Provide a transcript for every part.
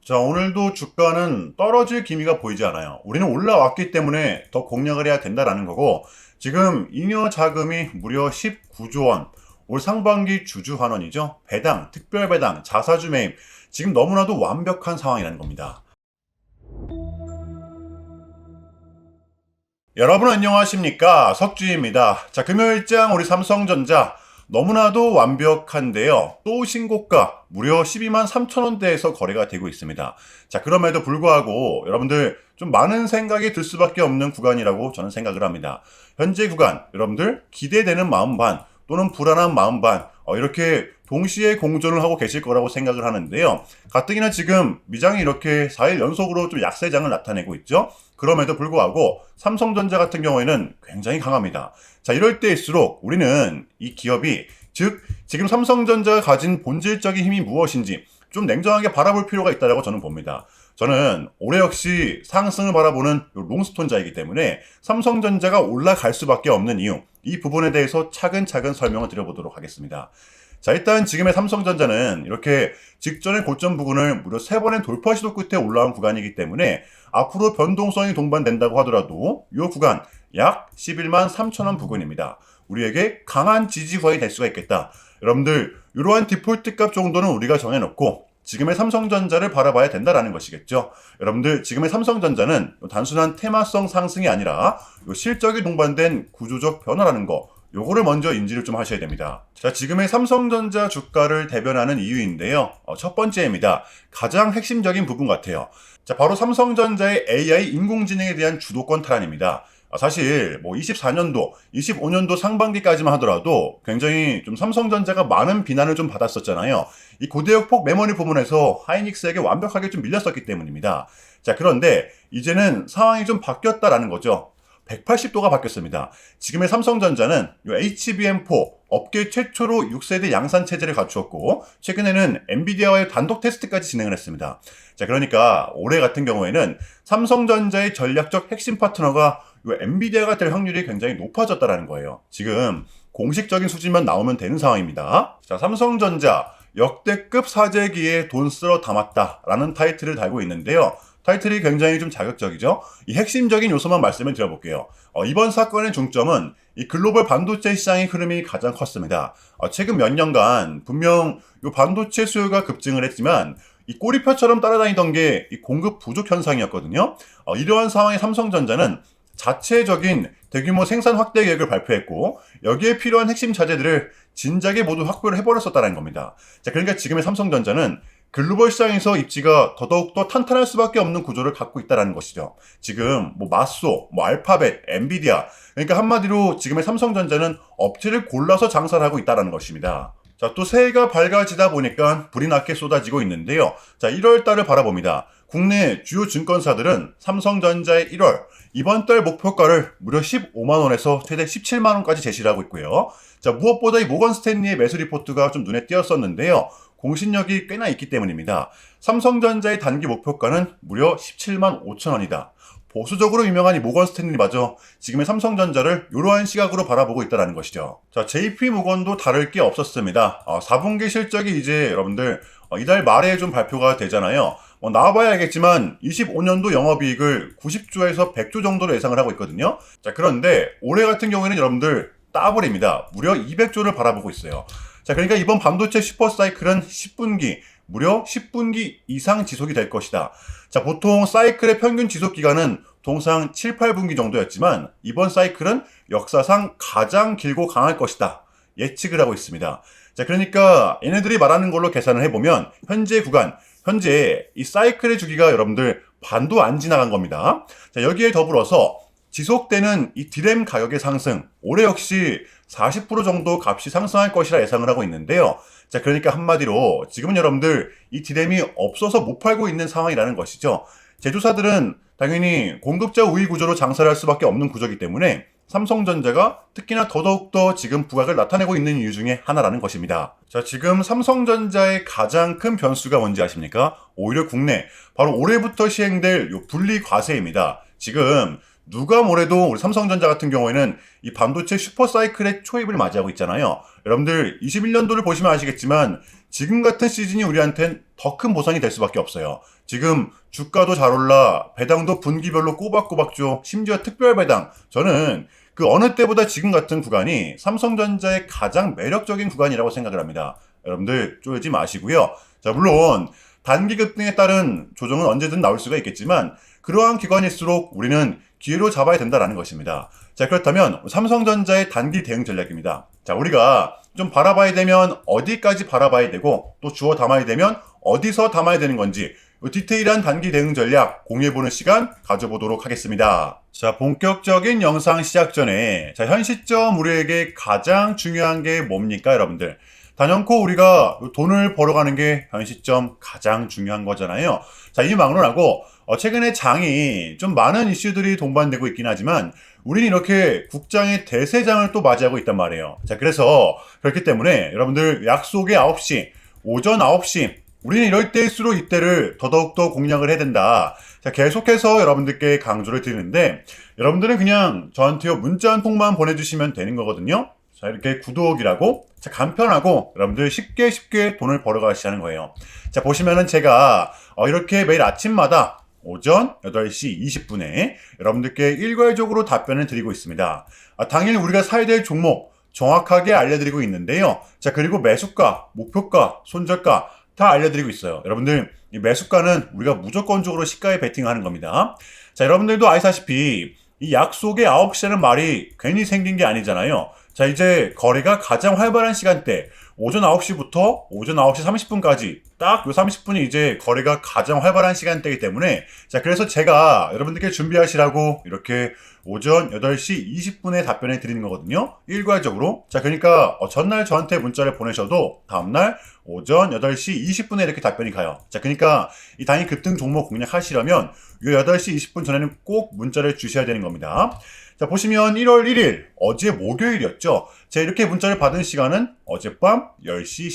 자, 오늘도 주가는 떨어질 기미가 보이지 않아요. 우리는 올라왔기 때문에 더 공략을 해야 된다라는 거고, 지금 잉여 자금이 무려 19조 원, 올 상반기 주주 환원이죠. 배당, 특별 배당, 자사주 매입, 지금 너무나도 완벽한 상황이라는 겁니다. 여러분 안녕하십니까? 석주입니다. 자, 금요일장 우리 삼성전자 너무나도 완벽한데요. 또 신고가 무려 12만 3천 원대에서 거래가 되고 있습니다. 자, 그럼에도 불구하고 여러분들 좀 많은 생각이 들 수밖에 없는 구간이라고 저는 생각을 합니다. 현재 구간 여러분들 기대되는 마음 반 또는 불안한 마음 반 이렇게 동시에 공존을 하고 계실 거라고 생각을 하는데요. 가뜩이나 지금 미장이 이렇게 4일 연속으로 좀 약세장을 나타내고 있죠. 그럼에도 불구하고 삼성전자 같은 경우에는 굉장히 강합니다. 자, 이럴 때일수록 우리는 이 기업이 즉 지금 삼성전자가 가진 본질적인 힘이 무엇인지 좀 냉정하게 바라볼 필요가 있다고 저는 봅니다. 저는 올해 역시 상승을 바라보는 롱스톤자이기 때문에 삼성전자가 올라갈 수밖에 없는 이유, 이 부분에 대해서 차근차근 설명을 드려보도록 하겠습니다. 자, 일단 지금의 삼성전자는 이렇게 직전의 고점 부근을 무려 3번의 돌파 시도 끝에 올라온 구간이기 때문에 앞으로 변동성이 동반된다고 하더라도 이 구간 약 11만 3천 원 부근입니다. 우리에게 강한 지지 구간이 될 수가 있겠다. 여러분들 이러한 디폴트 값 정도는 우리가 정해놓고 지금의 삼성전자를 바라봐야 된다라는 것이겠죠. 여러분들 지금의 삼성전자는 단순한 테마성 상승이 아니라 실적이 동반된 구조적 변화라는 거, 요거를 먼저 인지를 좀 하셔야 됩니다. 자, 지금의 삼성전자 주가를 대변하는 이유인데요. 첫 번째입니다. 가장 핵심적인 부분 같아요. 자, 바로 삼성전자의 AI 인공지능에 대한 주도권 탈환입니다. 사실 24년도, 25년도 상반기까지만 하더라도 굉장히 좀 삼성전자가 많은 비난을 좀 받았었잖아요. 이 고대역폭 메모리 부분에서 하이닉스에게 완벽하게 좀 밀렸었기 때문입니다. 자, 그런데 이제는 상황이 좀 바뀌었다라는 거죠. 180도가 바뀌었습니다. 지금의 삼성전자는 HBM4 업계 최초로 6세대 양산 체제를 갖추었고 최근에는 엔비디아와의 단독 테스트까지 진행을 했습니다. 자, 그러니까 올해 같은 경우에는 삼성전자의 전략적 핵심 파트너가 엔비디아가 될 확률이 굉장히 높아졌다는 거예요. 지금 공식적인 수치만 나오면 되는 상황입니다. 자, 삼성전자 역대급 사재기에 돈 쓸어 담았다라는 타이틀을 달고 있는데요. 타이틀이 굉장히 좀 자극적이죠. 이 핵심적인 요소만 말씀을 드려볼게요. 이번 사건의 중점은 이 글로벌 반도체 시장의 흐름이 가장 컸습니다. 최근 몇 년간 분명 이 반도체 수요가 급증을 했지만 이 꼬리표처럼 따라다니던 게 이 공급 부족 현상이었거든요. 이러한 상황에 삼성전자는 자체적인 대규모 생산 확대 계획을 발표했고 여기에 필요한 핵심 자재들을 진작에 모두 확보를 해버렸었다는 겁니다. 자, 그러니까 지금의 삼성전자는 글로벌 시장에서 입지가 더더욱더 탄탄할 수밖에 없는 구조를 갖고 있다는 것이죠. 지금 마소, 알파벳, 엔비디아, 그러니까 한마디로 지금의 삼성전자는 업체를 골라서 장사를 하고 있다는 것입니다. 자, 또 새해가 밝아지다 보니까 불이 낮게 쏟아지고 있는데요. 자, 1월 달을 바라봅니다. 국내 주요 증권사들은 삼성전자의 1월 이번 달 목표가를 무려 15만 원에서 최대 17만 원까지 제시를 하고 있고요. 자, 무엇보다 이 모건 스탠리의 매수 리포트가 좀 눈에 띄었었는데요. 공신력이 꽤나 있기 때문입니다. 삼성전자의 단기 목표가는 무려 17만 5천 원이다. 보수적으로 유명한 이 모건 스탠리마저 지금의 삼성전자를 이러한 시각으로 바라보고 있다는 것이죠. 자, JP모건도 다를 게 없었습니다. 4분기 실적이 이제 여러분들 이달 말에 좀 발표가 되잖아요. 나와봐야 알겠지만 25년도 영업이익을 90조에서 100조 정도로 예상을 하고 있거든요. 자, 그런데 올해 같은 경우에는 여러분들 더블입니다. 무려 200조를 바라보고 있어요. 자, 그러니까 이번 반도체 슈퍼사이클은 10분기, 무려 10분기 이상 지속이 될 것이다. 자, 보통 사이클의 평균 지속 기간은 통상 7, 8분기 정도였지만 이번 사이클은 역사상 가장 길고 강할 것이다. 예측을 하고 있습니다. 자, 그러니까 얘네들이 말하는 걸로 계산을 해보면 현재 구간, 현재 이 사이클의 주기가 여러분들 반도 안 지나간 겁니다. 자, 여기에 더불어서 지속되는 이 디램 가격의 상승, 올해 역시 40% 정도 값이 상승할 것이라 예상을 하고 있는데요. 자, 그러니까 한마디로 지금은 여러분들 이 디램이 없어서 못 팔고 있는 상황이라는 것이죠. 제조사들은 당연히 공급자 우위 구조로 장사를 할 수밖에 없는 구조이기 때문에 삼성전자가 특히나 더더욱더 지금 부각을 나타내고 있는 이유 중에 하나라는 것입니다. 자, 지금 삼성전자의 가장 큰 변수가 뭔지 아십니까? 오히려 국내, 바로 올해부터 시행될 요 분리 과세입니다. 지금 누가 뭐래도 우리 삼성전자 같은 경우에는 이 반도체 슈퍼사이클의 초입을 맞이하고 있잖아요. 여러분들 21년도를 보시면 아시겠지만 지금 같은 시즌이 우리한텐 더 큰 보상이 될 수밖에 없어요. 지금 주가도 잘 올라, 배당도 분기별로 꼬박꼬박 줘, 심지어 특별 배당. 저는 그 어느 때보다 지금 같은 구간이 삼성전자의 가장 매력적인 구간이라고 생각을 합니다. 여러분들 쪼이지 마시고요. 자, 물론 단기 급등에 따른 조정은 언제든 나올 수가 있겠지만 그러한 기관일수록 우리는 기회로 잡아야 된다는 것입니다. 자, 그렇다면 삼성전자의 단기 대응 전략입니다. 자, 우리가 좀 바라봐야 되면 어디까지 바라봐야 되고 또 주워 담아야 되면 어디서 담아야 되는 건지 디테일한 단기 대응 전략 공유해보는 시간 가져보도록 하겠습니다. 자, 본격적인 영상 시작 전에 현 시점 우리에게 가장 중요한 게 뭡니까, 여러분들? 단연코 우리가 돈을 벌어가는 게 현 시점 가장 중요한 거잖아요. 자, 이 막론하고 최근에 장이 좀 많은 이슈들이 동반되고 있긴 하지만 우리는 이렇게 국장의 대세장을 또 맞이하고 있단 말이에요. 자, 그래서 그렇기 때문에 여러분들 약속의 9시, 오전 9시 우리는 이럴 때일수록 이때를 더더욱더 공략을 해야 된다. 자, 계속해서 여러분들께 강조를 드리는데 여러분들은 그냥 저한테 문자 한 통만 보내주시면 되는 거거든요. 자, 이렇게 구독이라고 자, 간편하고 여러분들 쉽게 돈을 벌어가시는 거예요. 자, 보시면은 제가 이렇게 매일 아침마다 오전 8시 20분에 여러분들께 일괄적으로 답변을 드리고 있습니다. 당일 우리가 사야 될 종목 정확하게 알려드리고 있는데요. 자, 그리고 매수가, 목표가, 손절가 다 알려드리고 있어요. 여러분들 이 매수가는 우리가 무조건적으로 시가에 베팅하는 겁니다. 자, 여러분들도 아시다시피 이 약속의 9시라는 말이 괜히 생긴 게 아니잖아요. 자, 이제 거래가 가장 활발한 시간대 오전 9시부터 오전 9시 30분까지 딱 요 30분이 이제 거래가 가장 활발한 시간대이기 때문에 자, 그래서 제가 여러분들께 준비하시라고 이렇게 오전 8시 20분에 답변해 드리는 거거든요. 일괄적으로. 자, 그러니까 전날 저한테 문자를 보내셔도 다음날 오전 8시 20분에 이렇게 답변이 가요. 자, 그러니까 이 단위 급등 종목 공략하시려면 요 8시 20분 전에는 꼭 문자를 주셔야 되는 겁니다. 자, 보시면 1월 1일 어제 목요일이었죠. 자, 이렇게 문자를 받은 시간은 어젯밤 10시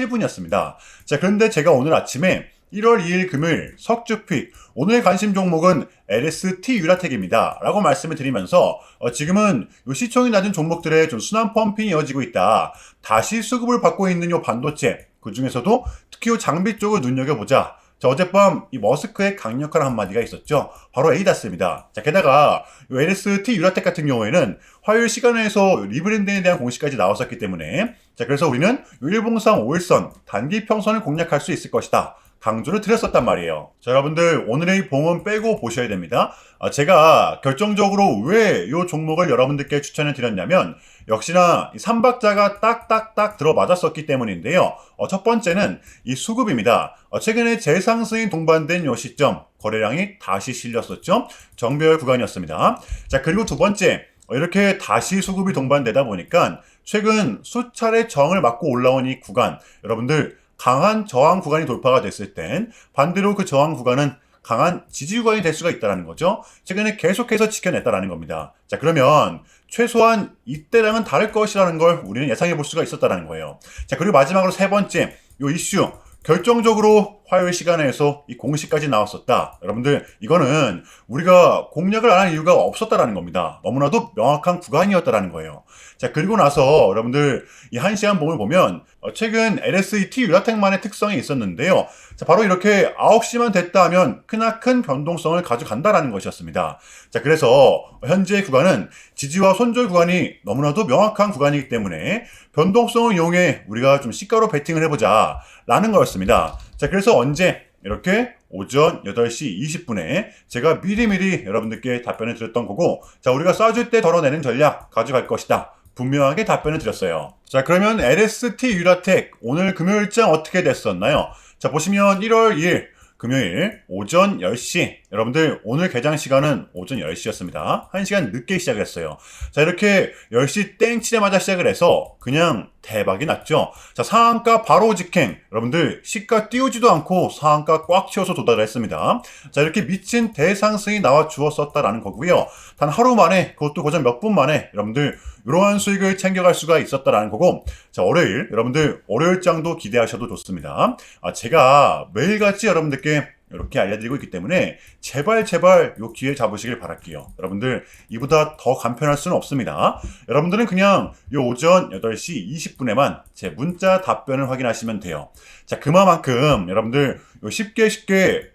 17분이었습니다. 자, 그런데 제가 오늘 아침에 1월 2일 금요일 석주픽 오늘의 관심 종목은 LST 유라텍입니다 라고 말씀을 드리면서 지금은 요 시총이 낮은 종목들의 좀 순환 펌핑이 이어지고 있다. 다시 수급을 받고 있는 요 반도체 그 중에서도 특히 요 장비 쪽을 눈여겨보자. 자, 어젯밤 이 머스크의 강력한 한마디가 있었죠. 바로 에이다스입니다. 자, 게다가 요 LST 유라텍 같은 경우에는 화요일 시간에서 리브랜딩에 대한 공시까지 나왔었기 때문에 자, 그래서 우리는 요 일봉상 5일선 단기 평선을 공략할 수 있을 것이다. 강조를 드렸었단 말이에요. 자, 여러분들 오늘의 이 봉은 빼고 보셔야 됩니다. 제가 결정적으로 왜 이 종목을 여러분들께 추천을 드렸냐면 역시나 이 3박자가 딱딱딱 들어맞았었기 때문인데요. 첫 번째는 이 수급입니다. 최근에 재상승이 동반된 이 시점 거래량이 다시 실렸었죠. 정배열 구간이었습니다. 자, 그리고 두 번째 이렇게 다시 수급이 동반되다 보니까 최근 수차례 저항을 맞고 올라온 이 구간 여러분들 강한 저항 구간이 돌파가 됐을 땐 반대로 그 저항 구간은 강한 지지 구간이 될 수가 있다는 거죠. 최근에 계속해서 지켜냈다는 겁니다. 자, 그러면 최소한 이때랑은 다를 것이라는 걸 우리는 예상해 볼 수가 있었다는 거예요. 자, 그리고 마지막으로 세 번째 요 이슈 결정적으로 화요일 시간에서 이 공시까지 나왔었다. 여러분들 이거는 우리가 공략을 안 할 이유가 없었다라는 겁니다. 너무나도 명확한 구간이었다라는 거예요. 자, 그리고 나서 여러분들 이 1시간 봉을 보면 최근 LST 유라텍만의 특성이 있었는데요. 자, 바로 이렇게 9시만 됐다 하면 크나큰 변동성을 가져간다라는 것이었습니다. 자, 그래서 현재의 구간은 지지와 손절 구간이 너무나도 명확한 구간이기 때문에 변동성을 이용해 우리가 좀 시가로 베팅을 해보자 라는 거였습니다. 자, 그래서 언제 이렇게 오전 8시 20분에 제가 미리미리 여러분들께 답변을 드렸던 거고 자, 우리가 쏴줄 때 덜어내는 전략 가져갈 것이다. 분명하게 답변을 드렸어요. 자, 그러면 LST 유라텍 오늘 금요일장 어떻게 됐었나요? 자, 보시면 1월 2일 금요일 오전 10시 여러분들 오늘 개장 시간은 오전 10시였습니다. 1시간 늦게 시작을 했어요. 자, 이렇게 10시 땡 치자마자 시작을 해서 그냥 대박이 났죠. 자, 상한가 바로 직행 여러분들 시가 띄우지도 않고 상한가 꽉 채워서 도달을 했습니다. 자, 이렇게 미친 대상승이 나와 주었었다라는 거고요. 단 하루 만에 그것도 고작 몇 분 만에 여러분들 이러한 수익을 챙겨갈 수가 있었다라는 거고 자, 월요일 여러분들 월요일장도 기대하셔도 좋습니다. 제가 매일같이 여러분들께 이렇게 알려드리고 있기 때문에 제발 제발 요 기회 잡으시길 바랄게요. 여러분들 이보다 더 간편할 수는 없습니다. 여러분들은 그냥 요 오전 8시 20분에만 제 문자 답변을 확인하시면 돼요. 자, 그만큼 여러분들 쉽게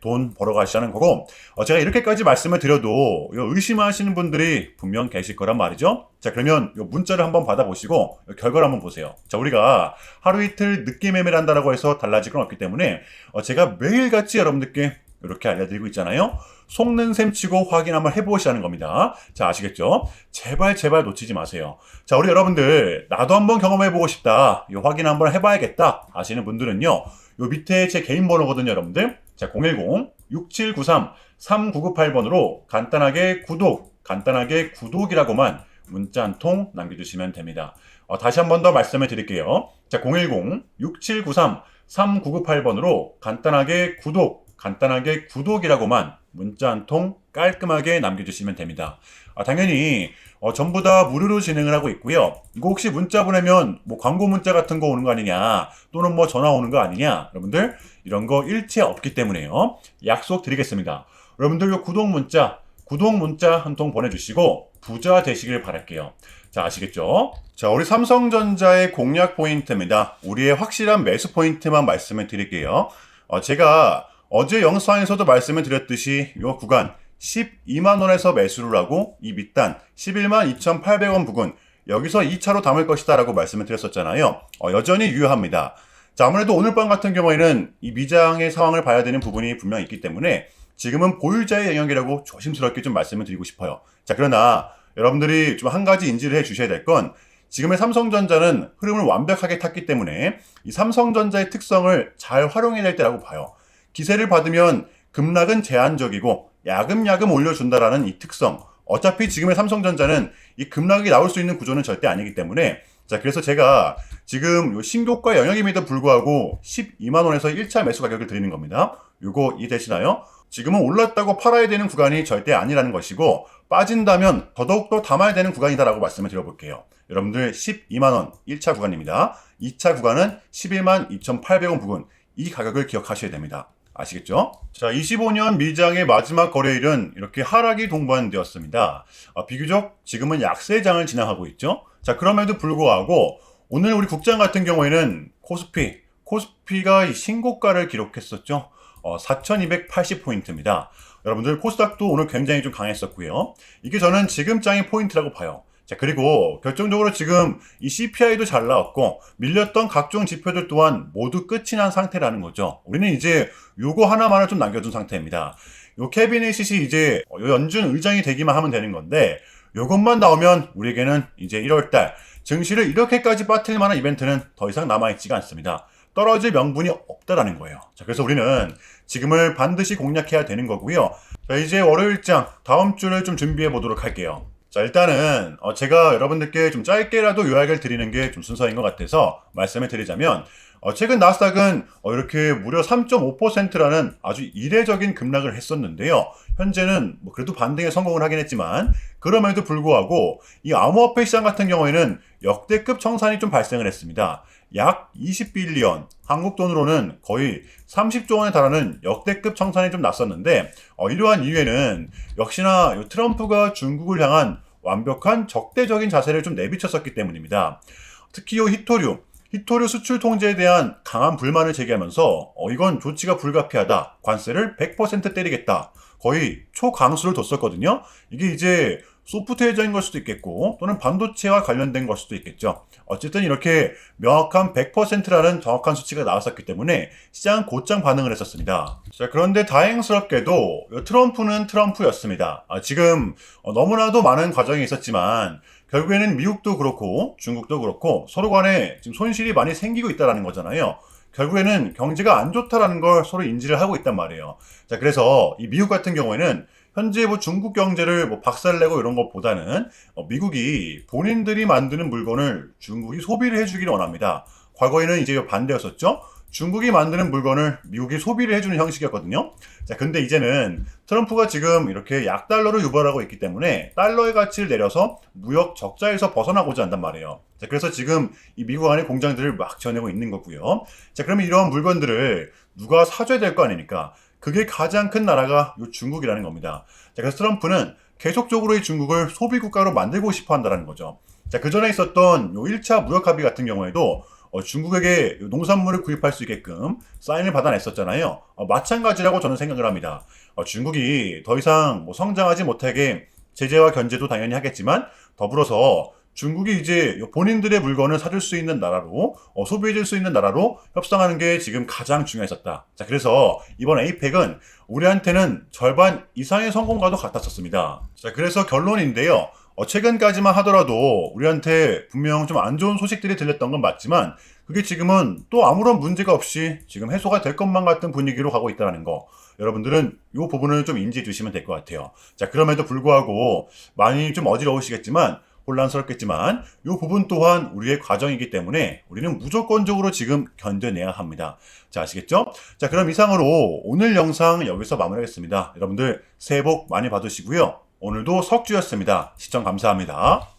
돈 벌어 가시자는 거고, 제가 이렇게까지 말씀을 드려도 의심하시는 분들이 분명 계실 거란 말이죠. 자, 그러면 문자를 한번 받아보시고 결과를 한번 보세요. 자, 우리가 하루 이틀 늦게 매매를 한다라고 해서 달라질 건 없기 때문에 제가 매일같이 여러분들께 이렇게 알려드리고 있잖아요. 속는 셈 치고 확인 한번 해보시라는 겁니다. 자, 아시겠죠? 제발 놓치지 마세요. 자, 우리 여러분들 나도 한번 경험해보고 싶다, 확인 한번 해봐야겠다 하시는 분들은요, 요 밑에 제 개인 번호거든요, 여러분들. 자, 010-6793-3998번으로 간단하게 구독이라고만 문자 한 통 남겨주시면 됩니다. 다시 한 번 더 말씀을 드릴게요. 자, 010-6793-3998번으로 간단하게 구독이라고만 문자 한 통 깔끔하게 남겨주시면 됩니다. 당연히 전부 다 무료로 진행을 하고 있고요. 이거 혹시 문자 보내면 광고 문자 같은 거 오는 거 아니냐, 또는 전화 오는 거 아니냐, 여러분들 이런 거 일체 없기 때문에요. 약속 드리겠습니다. 여러분들 요 구독 문자 한 통 보내주시고 부자 되시길 바랄게요. 자, 아시겠죠? 자, 우리 삼성전자의 공략 포인트입니다. 우리의 확실한 매수 포인트만 말씀을 드릴게요. 제가 어제 영상에서도 말씀을 드렸듯이 이 구간 12만원에서 매수를 하고 이 밑단 11만 2,800원 부근 여기서 2차로 담을 것이다 라고 말씀을 드렸었잖아요. 여전히 유효합니다. 자, 아무래도 오늘 밤 같은 경우에는 이 미장의 상황을 봐야 되는 부분이 분명히 있기 때문에 지금은 보유자의 영역이라고 조심스럽게 좀 말씀을 드리고 싶어요. 자, 그러나 여러분들이 좀 한 가지 인지를 해 주셔야 될 건, 지금의 삼성전자는 흐름을 완벽하게 탔기 때문에 이 삼성전자의 특성을 잘 활용해야 될 때라고 봐요. 기세를 받으면 급락은 제한적이고 야금야금 올려준다라는 이 특성. 어차피 지금의 삼성전자는 이 급락이 나올 수 있는 구조는 절대 아니기 때문에, 자, 그래서 제가 지금 요 신고가 영역임에도 불구하고 12만원에서 1차 매수 가격을 드리는 겁니다. 요거 이해되시나요? 지금은 올랐다고 팔아야 되는 구간이 절대 아니라는 것이고, 빠진다면 더더욱더 담아야 되는 구간이다라고 말씀을 드려볼게요. 여러분들 12만원 1차 구간입니다. 2차 구간은 11만 2,800원 부근, 이 가격을 기억하셔야 됩니다. 아시겠죠? 자, 25년 미장의 마지막 거래일은 이렇게 하락이 동반되었습니다. 비교적 지금은 약세장을 진행하고 있죠. 자, 그럼에도 불구하고 오늘 우리 국장 같은 경우에는 코스피가 신고가를 기록했었죠. 4,280포인트입니다. 여러분들 코스닥도 오늘 굉장히 좀 강했었고요. 이게 저는 지금 장의 포인트라고 봐요. 자, 그리고 결정적으로 지금 이 CPI도 잘 나왔고 밀렸던 각종 지표들 또한 모두 끝이 난 상태라는 거죠. 우리는 이제 요거 하나만을 좀 남겨둔 상태입니다. 요 캐비넷이 이제 요 연준 의장이 되기만 하면 되는 건데, 요것만 나오면 우리에게는 이제 1월달 증시를 이렇게까지 빠뜨릴 만한 이벤트는 더 이상 남아있지가 않습니다. 떨어질 명분이 없다라는 거예요. 자, 그래서 우리는 지금을 반드시 공략해야 되는 거고요. 자, 이제 월요일장 다음 주를 좀 준비해 보도록 할게요. 자, 일단은 제가 여러분들께 좀 짧게라도 요약을 드리는 게 좀 순서인 것 같아서 말씀을 드리자면, 최근 나스닥은 이렇게 무려 3.5%라는 아주 이례적인 급락을 했었는데요. 현재는 그래도 반등에 성공을 하긴 했지만, 그럼에도 불구하고 이 암호화폐 시장 같은 경우에는 역대급 청산이 좀 발생을 했습니다. 약 20빌리언, 한국 돈으로는 거의 30조 원에 달하는 역대급 청산이 좀 났었는데, 이러한 이유에는 역시나 트럼프가 중국을 향한 완벽한 적대적인 자세를 좀 내비쳤었기 때문입니다. 특히 히토류 수출 통제에 대한 강한 불만을 제기하면서 이건 조치가 불가피하다, 관세를 100% 때리겠다, 거의 초강수를 뒀었거든요. 이게 이제 소프트웨어적인 걸 수도 있겠고, 또는 반도체와 관련된 걸 수도 있겠죠. 어쨌든 이렇게 명확한 100%라는 정확한 수치가 나왔었기 때문에 시장은 곧장 반응을 했었습니다. 자, 그런데 다행스럽게도 트럼프는 트럼프였습니다. 지금 너무나도 많은 과정이 있었지만 결국에는 미국도 그렇고 중국도 그렇고 서로 간에 지금 손실이 많이 생기고 있다는 거잖아요. 결국에는 경제가 안 좋다라는 걸 서로 인지를 하고 있단 말이에요. 자, 그래서 이 미국 같은 경우에는 현재 중국 경제를 박살내고 이런 것보다는 미국이 본인들이 만드는 물건을 중국이 소비를 해주기를 원합니다. 과거에는 이제 반대였었죠. 중국이 만드는 물건을 미국이 소비를 해주는 형식이었거든요. 자, 근데 이제는 트럼프가 지금 이렇게 약달러로 유발하고 있기 때문에 달러의 가치를 내려서 무역 적자에서 벗어나고자 한단 말이에요. 자, 그래서 지금 이 미국 안에 공장들을 막 지어내고 있는 거고요. 자, 그러면 이러한 물건들을 누가 사줘야 될 거 아닙니까? 그게 가장 큰 나라가 요 중국이라는 겁니다. 자, 그래서 트럼프는 계속적으로 이 중국을 소비 국가로 만들고 싶어 한다는 거죠. 자, 그 전에 있었던 요 1차 무역 합의 같은 경우에도 중국에게 농산물을 구입할 수 있게끔 사인을 받아냈었잖아요. 마찬가지라고 저는 생각을 합니다. 중국이 더 이상 뭐 성장하지 못하게 제재와 견제도 당연히 하겠지만 더불어서 중국이 이제 본인들의 물건을 사줄 수 있는 나라로 소비해줄 수 있는 나라로 협상하는 게 지금 가장 중요했었다. 자, 그래서 이번 에이펙은 우리한테는 절반 이상의 성공과도 같았었습니다. 자, 그래서 결론인데요. 최근까지만 하더라도 우리한테 분명 좀 안 좋은 소식들이 들렸던 건 맞지만 그게 지금은 또 아무런 문제가 없이 지금 해소가 될 것만 같은 분위기로 가고 있다는 거. 여러분들은 이 부분을 좀 인지해 주시면 될 것 같아요. 자, 그럼에도 불구하고 많이 좀 어지러우시겠지만 혼란스럽겠지만 이 부분 또한 우리의 과정이기 때문에 우리는 무조건적으로 지금 견뎌내야 합니다. 자, 아시겠죠? 자, 그럼 이상으로 오늘 영상 여기서 마무리하겠습니다. 여러분들 새해 복 많이 받으시고요. 오늘도 석주였습니다. 시청 감사합니다.